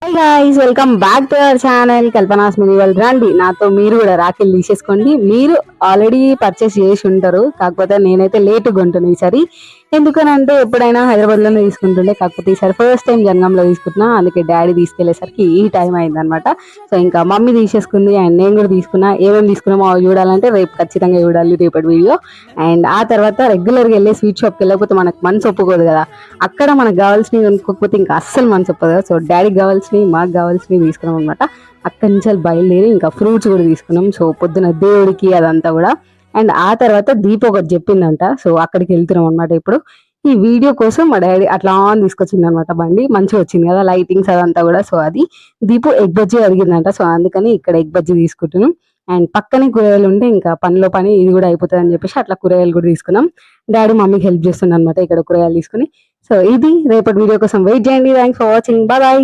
Hi guys, welcome back to our channel Kalpana's mini world. రండి నాతో మీరు కూడా రాఖీలు తీసేసుకోండి. మీరు ఆల్రెడీ పర్చేస్ చేసి ఉంటారు, కాకపోతే నేనైతే లేట్గా కొంటున్నా ఈసారి. ఎందుకనంటే ఎప్పుడైనా హైదరాబాద్లోనే తీసుకుంటుండే, కాకపోతే ఈసారి ఫస్ట్ టైం జనగాంలో తీసుకుంటున్నా. అందుకే డాడీ తీసుకెళ్లేసరికి ఈ టైం అయిందనమాట. సో ఇంకా మమ్మీ తీసేసుకుంది అండ్ నేను కూడా తీసుకున్నా. ఏమేమి తీసుకున్నామో అవి చూడాలంటే రేపు ఖచ్చితంగా చూడాలి రేపటి వీడియో. అండ్ ఆ తర్వాత రెగ్యులర్గా వెళ్ళే స్వీట్ షాప్కి వెళ్ళకపోతే మనకు మనసు ఒప్పుకోదు కదా. అక్కడ మనకు కావాల్సినవి కొనుక్కోకపోతే ఇంకా అస్సలు మనసు ఒప్పదు కదా. సో డాడీకి కావాల్సినవి, మాకు కావాల్సినవి తీసుకున్నాం అనమాట. అక్కడి నుంచి బయలుదేరి ఇంకా ఫ్రూట్స్ కూడా తీసుకున్నాం. సో పొద్దున దేవుడికి అదంతా కూడా. అండ్ ఆ తర్వాత దీప ఒకటి చెప్పిందంట, సో అక్కడికి వెళ్తున్నాం అనమాట. ఇప్పుడు ఈ వీడియో కోసం మా డాడీ అట్లా ఆన్ తీసుకొచ్చింది అనమాట. బండి మంచిగా వచ్చింది కదా, లైటింగ్స్ అదంతా కూడా. సో అది దీపు ఎగ్ బజ్జీ అడిగిందంట, సో అందుకని ఇక్కడ ఎగ్ బజ్జీ తీసుకుంటున్నాం. అండ్ పక్కనే కూరగాయలు ఉంటే ఇంకా పనిలో పని ఇది కూడా అయిపోతుంది అని చెప్పేసి అట్లా కూరగాయలు కూడా తీసుకున్నాం. డాడీ మమ్మీకి హెల్ప్ చేస్తుండ అనమాట ఇక్కడ కూరగాయలు తీసుకుని. సో ఇది రేపటి వీడియో కోసం వెయిట్ చేయండి. Thanks for watching, bye bye.